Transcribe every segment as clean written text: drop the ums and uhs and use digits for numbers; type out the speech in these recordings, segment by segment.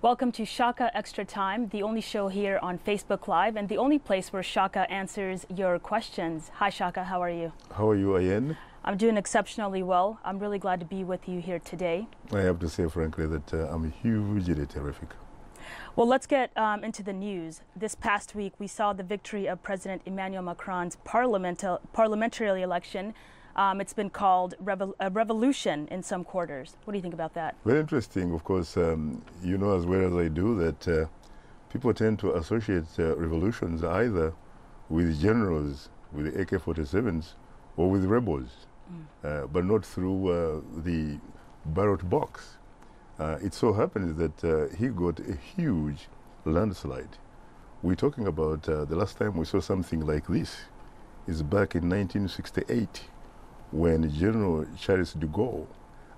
Welcome to Shaka Extra Time, the only show here on Facebook Live and the only place where Shaka answers your questions. Hi Shaka, how are you? How are you, Ian? I'm doing exceptionally well. I'm really glad to be with you here today. I have to say, frankly, that I'm hugely terrific. Well, let's get into the news. This past week, we saw the victory of President Emmanuel Macron's parliamentary election. It's been called a revolution in some quarters. What do you think about that? Very interesting. Of course, you know as well as I do that people tend to associate revolutions either with generals, with AK-47s, or with rebels, but not through the ballot box. It so happens that he got a huge landslide. We're talking about the last time we saw something like this is back in 1968, when General Charles de Gaulle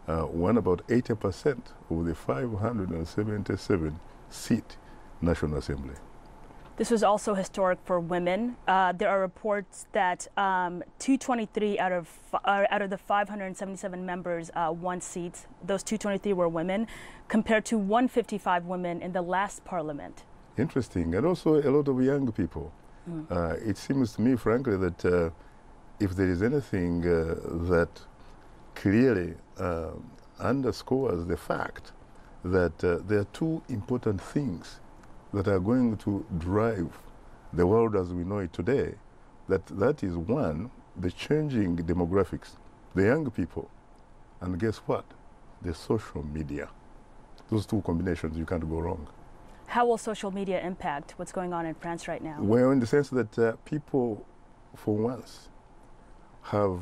won about 80% of the 577-seat National Assembly. This was also historic for women. There are reports that 223 out of the 577 members won seats. Those 223 were women, compared to 155 women in the last parliament. Interesting, and also a lot of young people. It seems to me, frankly, that if there is anything that clearly underscores the fact that there are two important things that are going to drive the world as we know it today, that is one, the changing demographics, the young people, and guess what? The social media. Those two combinations, you can't go wrong. How will social media impact what's going on in France right now? Well, in the sense that people, for once, have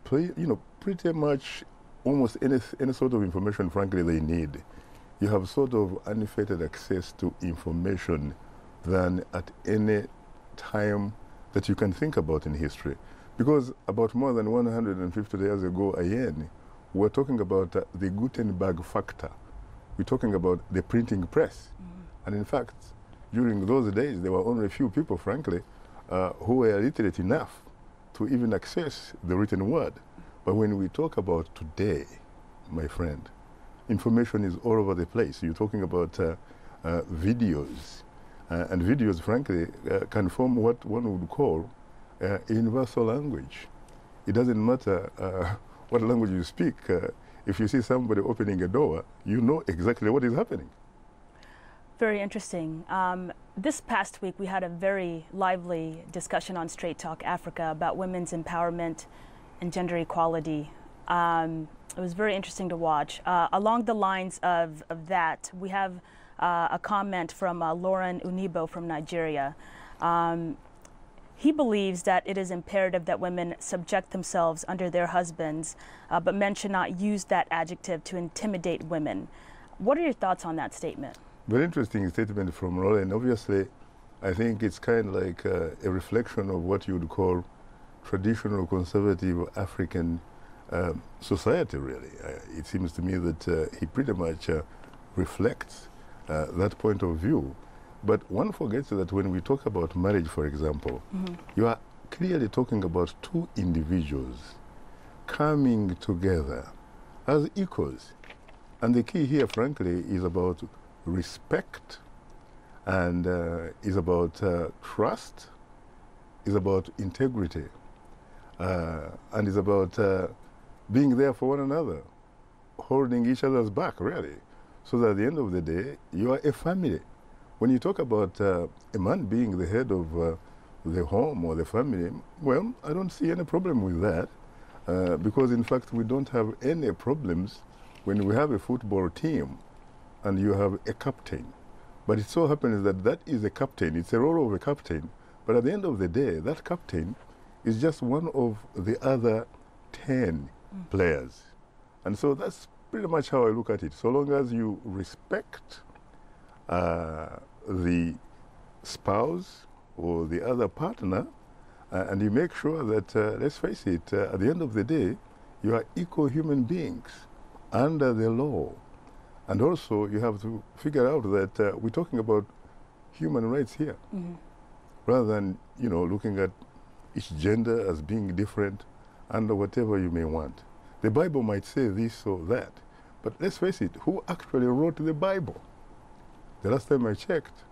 pretty much almost any sort of information, frankly, they need. You have sort of unfettered access to information than at any time that you can think about in history. Because about more than 150 years ago, again, we're talking about the Gutenberg factor. We're talking about the printing press. And in fact, during those days, there were only a few people, frankly, who were literate enough to even access the written word. But when we talk about today, my friend, information is all over the place. You're talking about videos, and videos, frankly, can form what one would call a universal language. It doesn't matter what language you speak. If you see somebody opening a door, you know exactly what is happening. Very interesting. This past week, we had a very lively discussion on Straight Talk Africa about women's empowerment and gender equality. It was very interesting to watch. Along the lines of that, we have a comment from Lauren Unibo from Nigeria. He believes that it is imperative that women subject themselves under their husbands, but men should not use that adjective to intimidate women. What are your thoughts on that statement? Very interesting statement from Lauren. Obviously, I think it's kind of like a reflection of what you would call traditional conservative African society, really. It seems to me that he pretty much reflects that point of view. But one forgets that when we talk about marriage, for example, you are clearly talking about two individuals coming together as equals. And the key here, frankly, is about respect, and is about trust, is about integrity, and is about being there for one another, holding each other's back, really, so that at the end of the day, you are a family. When you talk about a man being the head of the home or the family, well, I don't see any problem with that, because in fact we don't have any problems when we have a football team and you have a captain. But it so happens that that is a captain, it's a role of a captain, but at the end of the day, that captain is just one of the other 10 players. And so that's pretty much how I look at it. So long as you respect the spouse or the other partner, and you make sure that, let's face it, at the end of the day, you are equal human beings under the law. And also, you have to figure out that we're talking about human rights here, rather than, looking at each gender as being different under whatever you may want. The Bible might say this or that, but let's face it, who actually wrote the Bible? The last time I checked,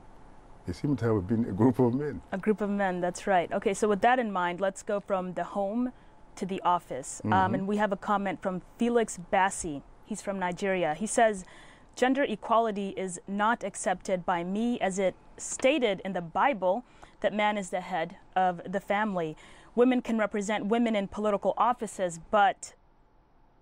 they seem to have been a group of men. A group of men, that's right. Okay, so with that in mind, let's go from the home to the office. And we have a comment from Felix Bassi. He's from Nigeria. He says, gender equality is not accepted by me as it stated in the Bible that man is the head of the family. Women can represent women in political offices, but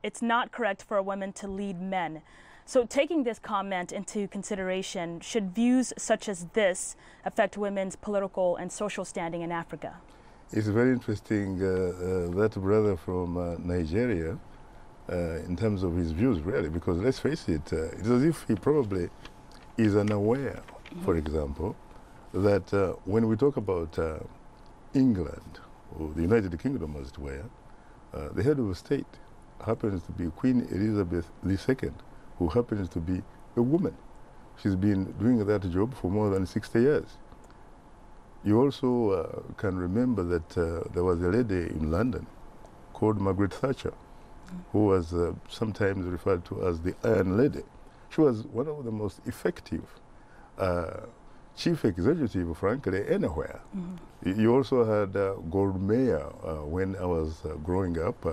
it's not correct for a woman to lead men. So taking this comment into consideration, should views such as this affect women's political and social standing in Africa? It's very interesting, that brother from Nigeria, in terms of his views, really, because let's face it, it's as if he probably is unaware, for example, that when we talk about England, or the United Kingdom as it were, the head of a state happens to be Queen Elizabeth II, who happens to be a woman. She's been doing that job for more than 60 years. You also can remember that there was a lady in London called Margaret Thatcher, who was sometimes referred to as the Iron Lady. She was one of the most effective chief executive, frankly, anywhere. You also had Gold Meir, when I was growing up,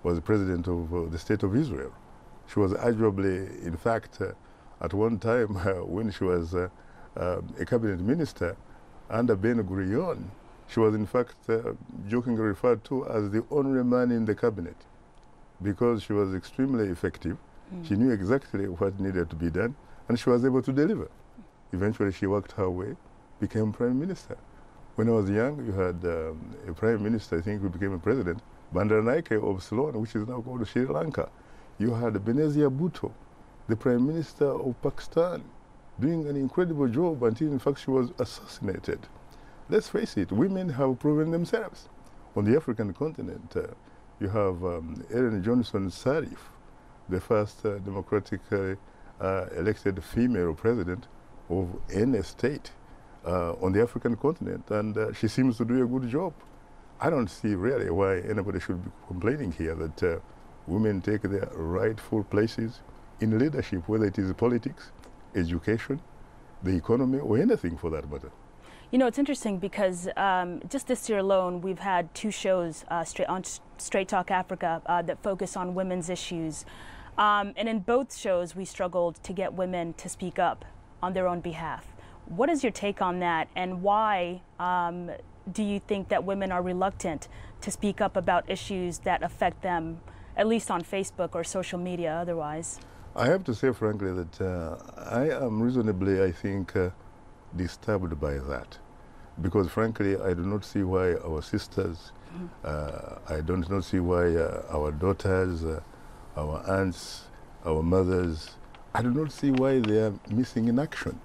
was the president of the State of Israel. She was arguably, in fact, at one time when she was a cabinet minister under Ben Gurion, she was in fact jokingly referred to as the only man in the cabinet because she was extremely effective. She knew exactly what needed to be done, and she was able to deliver. Eventually, she worked her way, became prime minister. When I was young, you had a prime minister, I think, who became a president, Bandaranaike of Ceylon, which is now called Sri Lanka. You had Benazir Bhutto, the prime minister of Pakistan, doing an incredible job until, in fact, she was assassinated. Let's face it, women have proven themselves. On the African continent, you have Ellen Johnson Sirleaf, the first democratically elected female president of any state on the African continent, and she seems to do a good job. I don't see really why anybody should be complaining here that women take their rightful places in leadership, whether it is politics, education, the economy, or anything for that matter. You know, it's interesting because just this year alone, we've had 2 shows on Straight Talk Africa that focus on women's issues. And in both shows, we struggled to get women to speak up on their own behalf. What is your take on that, and why do you think that women are reluctant to speak up about issues that affect them, at least on Facebook or social media otherwise? I have to say, frankly, that I am reasonably, I think, disturbed by that. Because, frankly, I do not see why our sisters, I do not see why our daughters, our aunts, our mothers, I do not see why they are missing in action.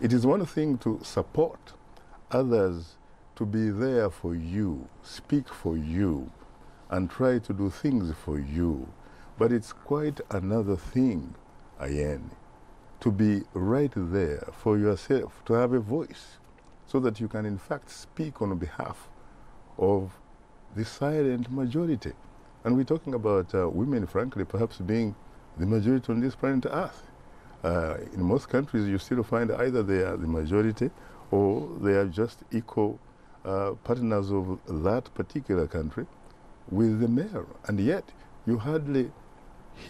It is one thing to support others, to be there for you, speak for you, and try to do things for you. But it's quite another thing, Ayen, to be right there for yourself, to have a voice, so that you can in fact speak on behalf of the silent majority. And we're talking about women, frankly, perhaps being the majority on this planet Earth. In most countries, you still find either they are the majority or they are just equal partners of that particular country with the mayor. And yet, you hardly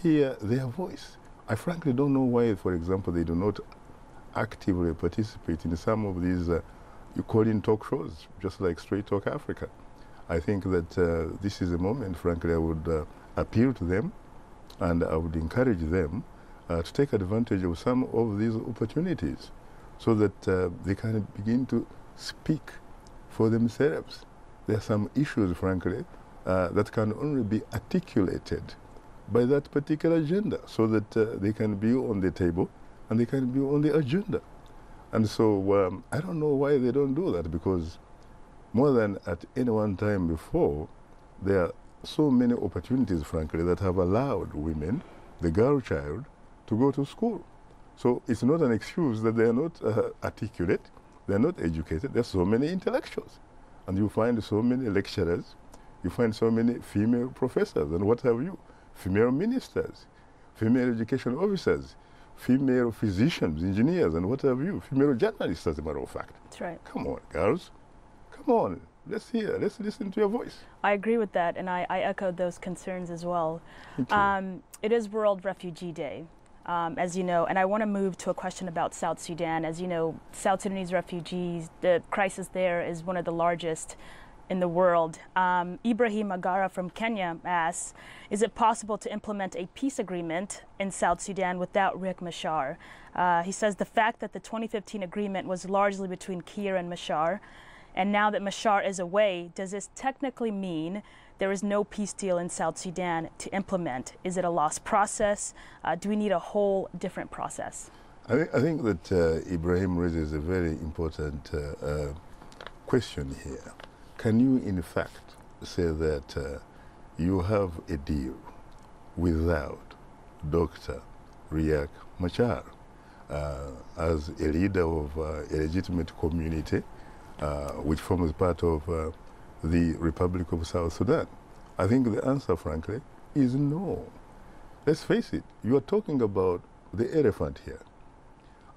hear their voice. I frankly don't know why, for example, they do not actively participate in some of these you call in talk shows, just like Straight Talk Africa. I think that this is a moment, frankly, I would appeal to them and I would encourage them to take advantage of some of these opportunities so that they can begin to speak for themselves. There are some issues, frankly, that can only be articulated by that particular gender so that they can be on the table and they can be on the agenda. And so I don't know why they don't do that, because more than at any one time before, there are so many opportunities, frankly, that have allowed women, the girl child, to go to school. So it's not an excuse that they are not articulate, they are not educated. There are so many intellectuals. And you find so many lecturers, you find so many female professors, and what have you, female ministers, female education officers, female physicians, engineers, and what have you, female journalists, as a matter of fact. That's right. Come on, girls. Come on. Let's listen to your voice. I agree with that, and I echo those concerns as well. It is World Refugee Day, as you know, and I want to move to a question about South Sudan. As you know, South Sudanese refugees, the crisis there is one of the largest in the world. Ibrahim Agara from Kenya asks, is it possible to implement a peace agreement in South Sudan without Riek Machar? He says the fact that the 2015 agreement was largely between Kiir and Machar, and now that Machar is away, does this technically mean there is no peace deal in South Sudan to implement? Is it a lost process? Do we need a whole different process? I think that Ibrahim raises a very important question here. Can you, in fact, say that you have a deal without Dr. Riek Machar as a leader of a legitimate community which forms part of the Republic of South Sudan? I think the answer, frankly, is no. Let's face it, you are talking about the elephant here.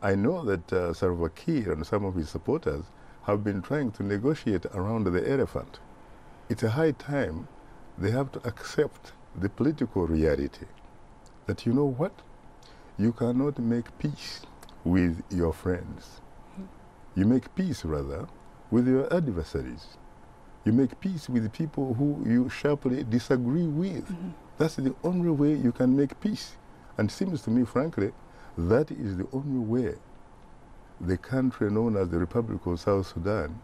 I know that Salva Kiir and some of his supporters have been trying to negotiate around the elephant. It's a high time they have to accept the political reality that, you know what, you cannot make peace with your friends. You make peace, rather, with your adversaries. You make peace with people who you sharply disagree with. That's the only way you can make peace. And it seems to me, frankly, that is the only way the country known as the Republic of South Sudan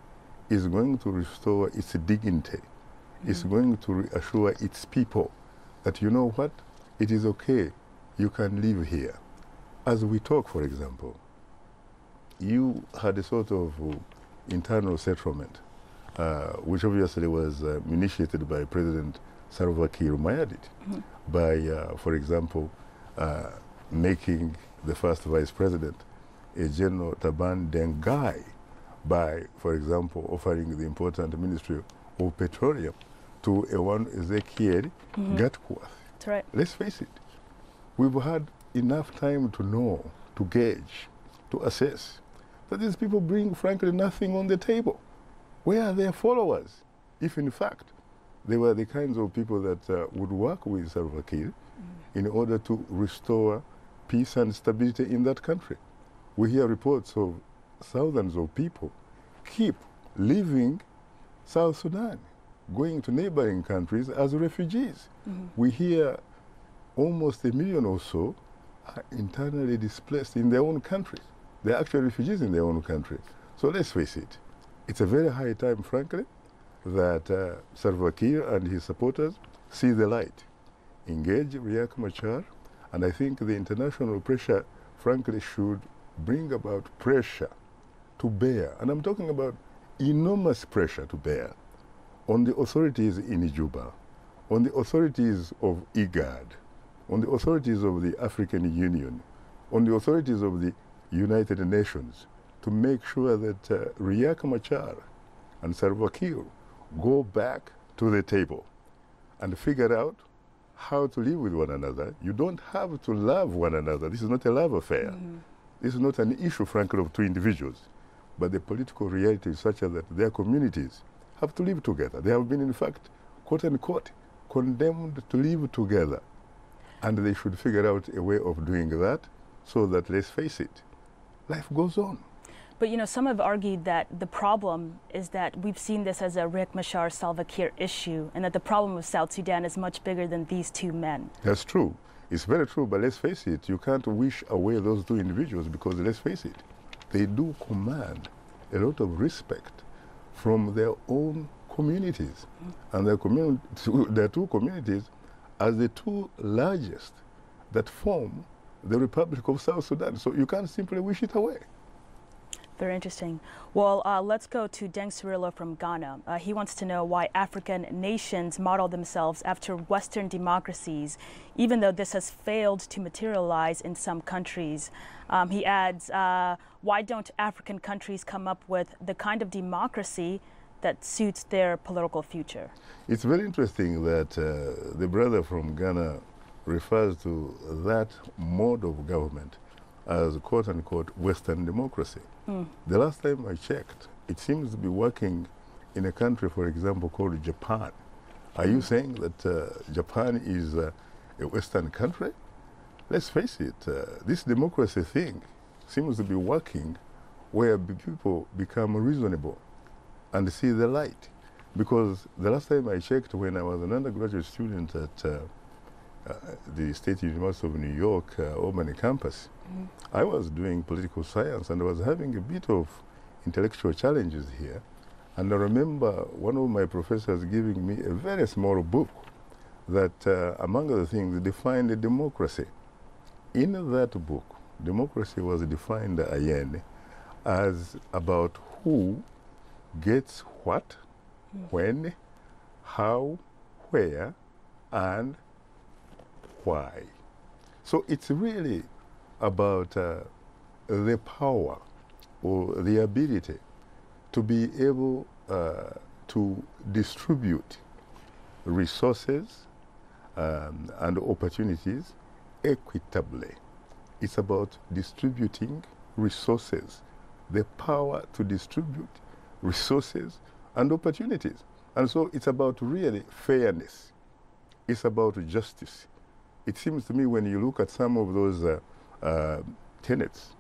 is going to restore its dignity. It's going to reassure its people that, you know what, it is okay, you can live here. As we talk, for example, you had a sort of internal settlement, which obviously was initiated by President Salva Kiir Mayardit, by, for example, making the first vice president a General Taban Dengai, by, for example, offering the important Ministry of Petroleum to a one Ezekiel Gatkuath. That's right. Let's face it, we've had enough time to know, to gauge, to assess that these people bring, frankly, nothing on the table. Where are their followers, if in fact they were the kinds of people that would work with Salva Kiir in order to restore peace and stability in that country? We hear reports of thousands of people keep leaving South Sudan, going to neighboring countries as refugees. We hear almost 1 million or so are internally displaced in their own country. They're actually refugees in their own country. So let's face it, it's a very high time, frankly, that Salva Kiir and his supporters see the light, engage Riek Machar, and I think the international pressure, frankly, should bring about pressure to bear, and I'm talking about enormous pressure to bear, on the authorities in Juba, on the authorities of IGAD, on the authorities of the African Union, on the authorities of the United Nations, to make sure that Riek Machar and Salva Kiir go back to the table and figure out how to live with one another. You don't have to love one another. This is not a love affair. This is not an issue, frankly, of two individuals. But the political reality is such that their communities have to live together. They have been, in fact, quote unquote, condemned to live together. And they should figure out a way of doing that so that, let's face it, life goes on. But, you know, some have argued that the problem is that we've seen this as a Riek Machar Salva Kiir issue, and that the problem of South Sudan is much bigger than these two men. That's true. It's very true, but let's face it, you can't wish away those two individuals because, let's face it, they do command a lot of respect from their own communities. And their two communities are the two largest that form the Republic of South Sudan. So you can't simply wish it away. Very interesting. Well, let's go to Deng Cirillo from Ghana. He wants to know why African nations model themselves after Western democracies, even though this has failed to materialize in some countries. He adds, why don't African countries come up with the kind of democracy that suits their political future? It's very interesting that the brother from Ghana refers to that mode of government as quote-unquote Western democracy. The last time I checked, it seems to be working in a country, for example, called Japan. Are you saying that Japan is a Western country? Let's face it, this democracy thing seems to be working where people become reasonable and see the light. Because the last time I checked, when I was an undergraduate student at the State University of New York, Albany campus, I was doing political science and I was having a bit of intellectual challenges here. And I remember one of my professors giving me a very small book that, among other things, defined a democracy. In that book, democracy was defined again as about who gets what, when, how, where, and why. So it's really about the power or the ability to be able to distribute resources and opportunities equitably. It's about distributing resources, the power to distribute resources and opportunities. And so it's about really fairness. It's about justice. It seems to me when you look at some of those tenets,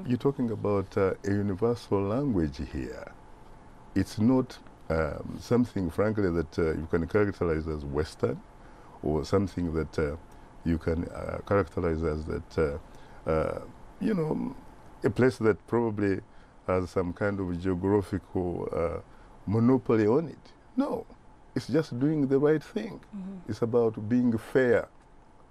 you're talking about a universal language here. It's not something, frankly, that you can characterize as Western or something that you can characterize as that, you know, a place that probably has some kind of geographical monopoly on it. No, it's just doing the right thing. It's about being fair.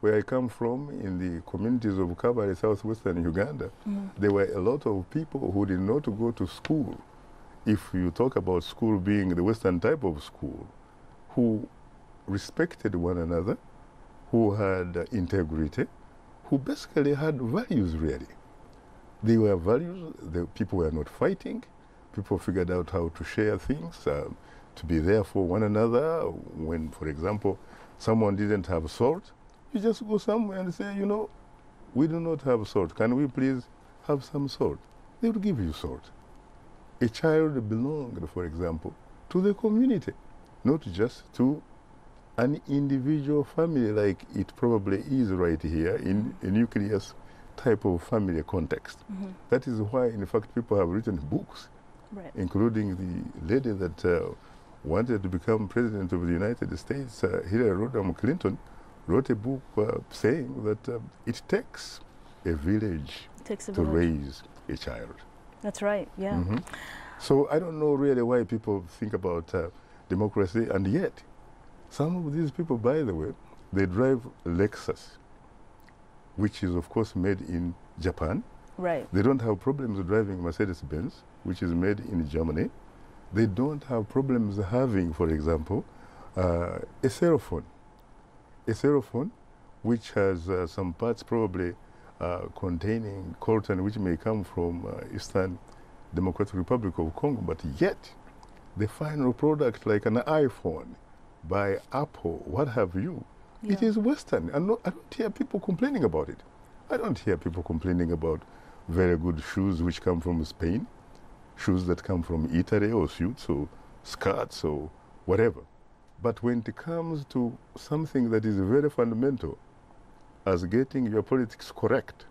Where I come from, in the communities of Kabale, southwestern Uganda, there were a lot of people who did not go to school. If you talk about school being the Western type of school, who respected one another, who had integrity, who basically had values really. They were values, the people were not fighting, people figured out how to share things, to be there for one another. When, for example, someone didn't have salt, you just go somewhere and say, you know, we do not have salt. Can we please have some salt? They will give you salt. A child belonged, for example, to the community, not just to an individual family like it probably is right here in a nucleus type of family context. That is why, in fact, people have written books, including the lady that wanted to become president of the United States, Hillary Rodham Clinton, wrote a book saying that it takes a village to raise a child. That's right, yeah. So I don't know really why people think about democracy, and yet some of these people, by the way, they drive Lexus, which is of course made in Japan. Right. They don't have problems driving Mercedes-Benz, which is made in Germany. They don't have problems having, for example, a cell phone. A cell phone which has some parts probably containing coltan which may come from Eastern Democratic Republic of Congo, but yet the final product, like an iPhone by Apple, what have you, it is Western. And I don't hear people complaining about it. I don't hear people complaining about very good shoes which come from Spain, shoes that come from Italy, or suits or skirts or whatever. But when it comes to something that is very fundamental, as getting your politics correct,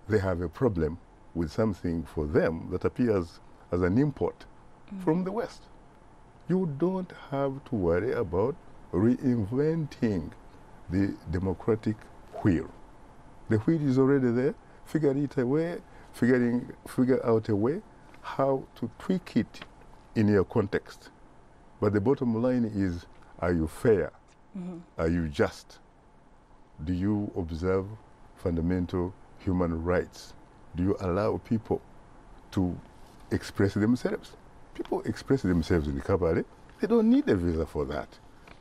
they have a problem with something for them that appears as an import from the West. You don't have to worry about reinventing the democratic wheel. The wheel is already there. Figure out a way how to tweak it in your context. But the bottom line is, are you fair? Are you just? Do you observe fundamental human rights? Do you allow people to express themselves? People express themselves in the Kabale. They don't need a visa for that.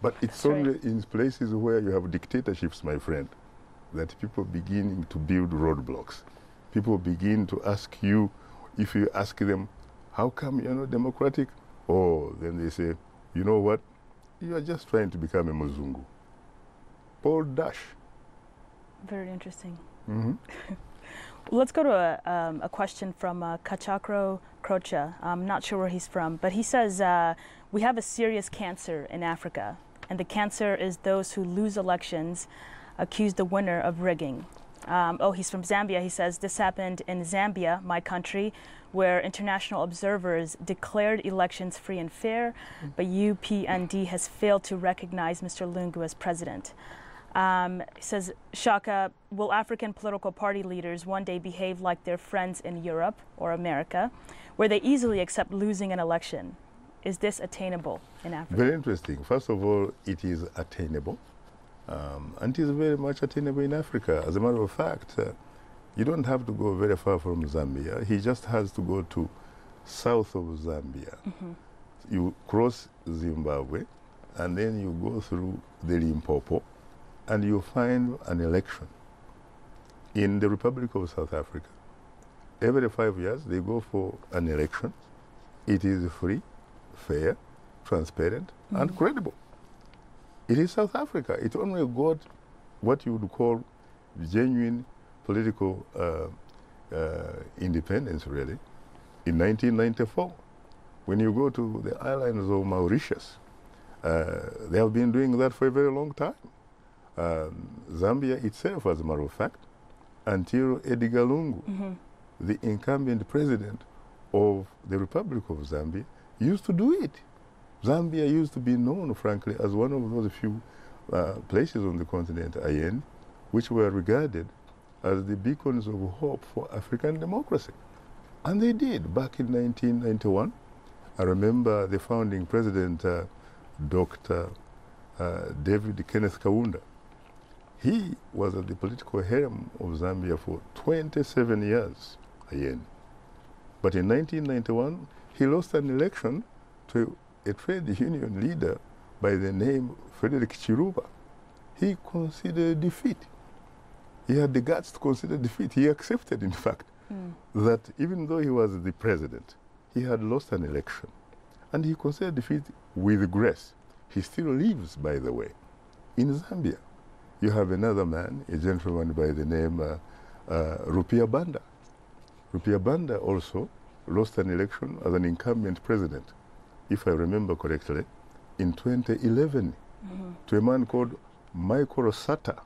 But it's only in places where you have dictatorships, my friend, that people beginning to build roadblocks. People begin to ask you, if you ask them, how come you're not democratic? Oh, then they say, you know what? You are just trying to become a Muzungu. Paul Dash. Very interesting. Let's go to a question from Kachakro Crocha. I'm not sure where he's from, but he says, we have a serious cancer in Africa, and the cancer is those who lose elections accuse the winner of rigging. He's from Zambia. He says, this happened in Zambia, my country, where international observers declared elections free and fair, but UPND has failed to recognize Mr. Lungu as president. He says, Shaka, will African political party leaders one day behave like their friends in Europe or America, where they easily accept losing an election? Is this attainable in Africa? Very interesting. First of all, it is attainable. And it is very much attainable in Africa. As a matter of fact, you don't have to go very far from Zambia. He just has to go to south of Zambia. Mm-hmm. You cross Zimbabwe, and then you go through the Limpopo, and you find an election in the Republic of South Africa. Every 5 years, they go for an election. It is free, fair, transparent, and credible. It is South Africa. It only got what you would call genuine political independence, really, in 1994. When you go to the islands of Mauritius, they have been doing that for a very long time. Zambia itself, as a matter of fact, until Edgar Lungu, the incumbent president of the Republic of Zambia, used to do it. Zambia used to be known, frankly, as one of those few places on the continent, which were regarded as the beacons of hope for African democracy. And they did. Back in 1991, I remember the founding president, Dr. David Kenneth Kaunda. He was at the political helm of Zambia for 27 years, But in 1991, he lost an election to a trade union leader by the name Frederick Chiruba. He considered defeat. He had the guts to consider defeat. He accepted, in fact, that even though he was the president, he had lost an election. And he considered defeat with grace. He still lives, by the way, in Zambia. You have another man, a gentleman by the name Rupia Banda. Rupia Banda also lost an election as an incumbent president, if I remember correctly, in 2011 to a man called Michael Sata,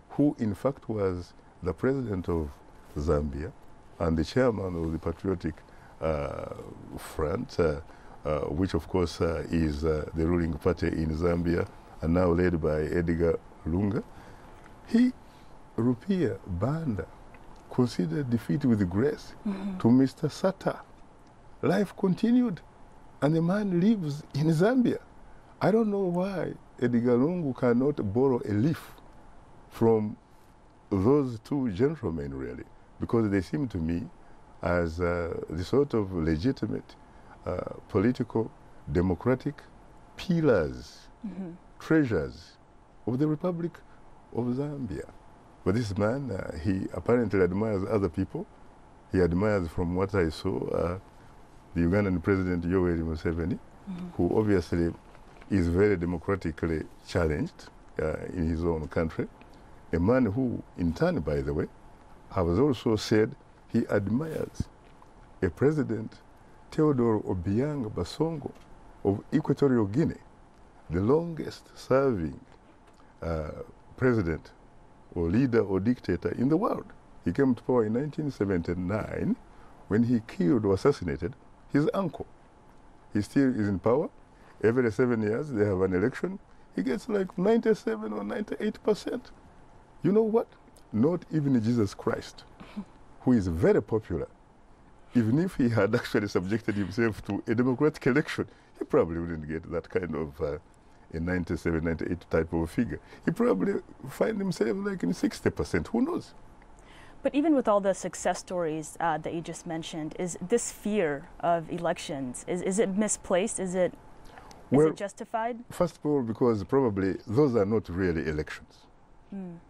who in fact was the president of Zambia and the chairman of the Patriotic Front, which of course is the ruling party in Zambia and now led by Edgar Lungu. Rupia Banda, considered defeat with grace to Mr. Sata. Life continued, and the man lives in Zambia. I don't know why Edgar Lungu cannot borrow a leaf from those two gentlemen, really, because they seem to me as the sort of legitimate political, democratic pillars, treasures of the Republic of Zambia. But this man, he apparently admires other people. He admires, from what I saw, the Ugandan President Yoweri Museveni, who obviously is very democratically challenged in his own country. A man who, in turn, by the way, has also said he admires a President Theodore Obiang Basongo of Equatorial Guinea, the longest serving president or leader or dictator in the world. He came to power in 1979 when he killed or assassinated his uncle. He still is in power. Every 7 years they have an election. He gets like 97 or 98%. You know what? Not even Jesus Christ, who is very popular, even if he had actually subjected himself to a democratic election, he probably wouldn't get that kind of a 97, 98 type of figure. He probably find himself like in 60%, who knows? But even with all the success stories that you just mentioned, is this fear of elections, is it misplaced? Is it justified? First of all, because probably those are not really elections.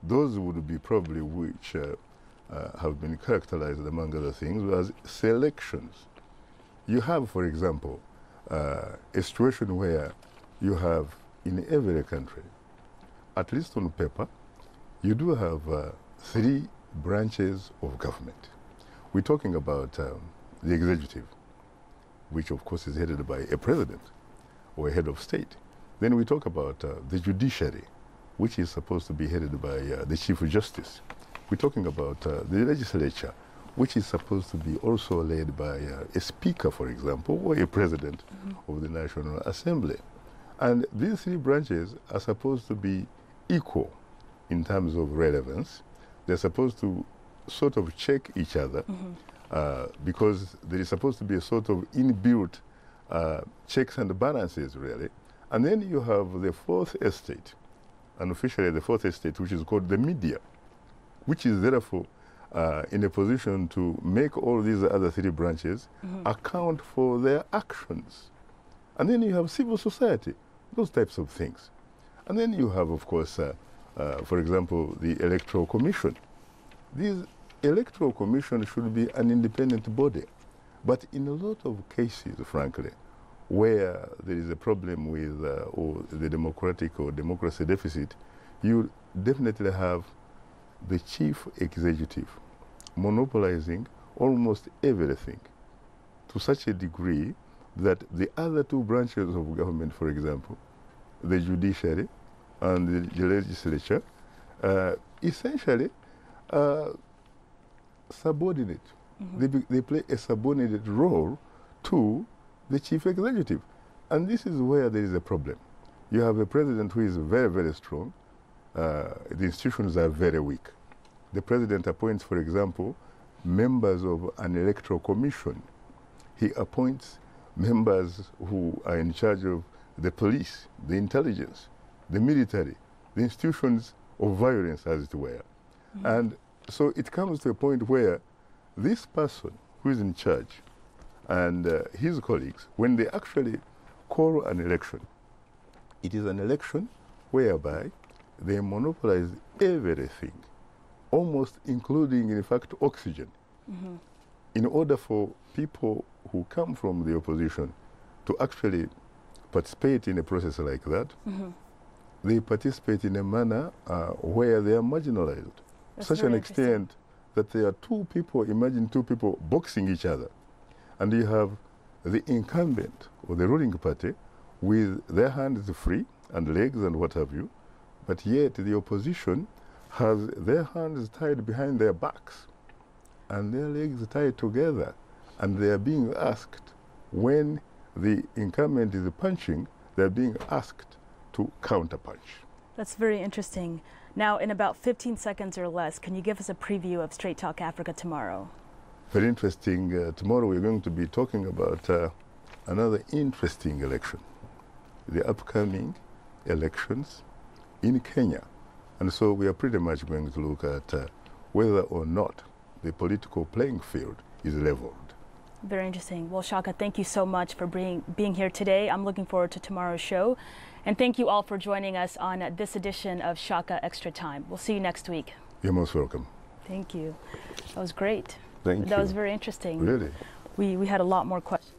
Those would be probably which have been characterized, among other things, as selections. You have, for example, a situation where you have in every country, at least on paper, you do have 3 branches of government. We're talking about the executive, which of course is headed by a president or a head of state. Then we talk about the judiciary, which is supposed to be headed by the Chief Justice. We're talking about the legislature, which is supposed to be also led by a speaker, for example, or a president of the National Assembly. And these three branches are supposed to be equal in terms of relevance. They're supposed to sort of check each other because there is supposed to be a sort of inbuilt checks and balances, really. And then you have the fourth estate, unofficially the fourth estate, which is called the media, which is therefore in a position to make all these other three branches account for their actions. And then you have civil society, those types of things. And then you have, of course, for example, the Electoral Commission. This Electoral Commission should be an independent body. But in a lot of cases, frankly, where there is a problem with or the democratic or democracy deficit, you definitely have the chief executive monopolizing almost everything to such a degree that the other two branches of government, for example, the judiciary and the legislature, essentially subordinate. They play a subordinate role to the chief executive. And this is where there is a problem. You have a president who is very, very strong. The institutions are very weak. The president appoints, for example, members of an electoral commission. He appoints members who are in charge of the police, the intelligence, the military, the institutions of violence, as it were. And so it comes to a point where this person who is in charge and his colleagues, when they actually call an election, it is an election whereby they monopolize everything, almost including, in fact, oxygen, in order for people who come from the opposition to actually participate in a process like that. They participate in a manner where they are marginalized. That's such an extent that there are two people, imagine two people boxing each other. And you have the incumbent or the ruling party with their hands free and legs and what have you, but yet the opposition has their hands tied behind their backs and their legs tied together, and they are being asked, when the incumbent is punching, they're being asked to counterpunch. That's very interesting. Now, in about 15 seconds or less, can you give us a preview of Straight Talk Africa tomorrow? Very interesting. Tomorrow we're going to be talking about another interesting election, the upcoming elections in Kenya. And so we are pretty much going to look at whether or not the political playing field is leveled. Very interesting. Well, Shaka, thank you so much for being here today. I'm looking forward to tomorrow's show. And thank you all for joining us on this edition of Shaka Extra Time. We'll see you next week. You're most welcome. Thank you. That was great. Thank you. That was very interesting. Really? We had a lot more questions.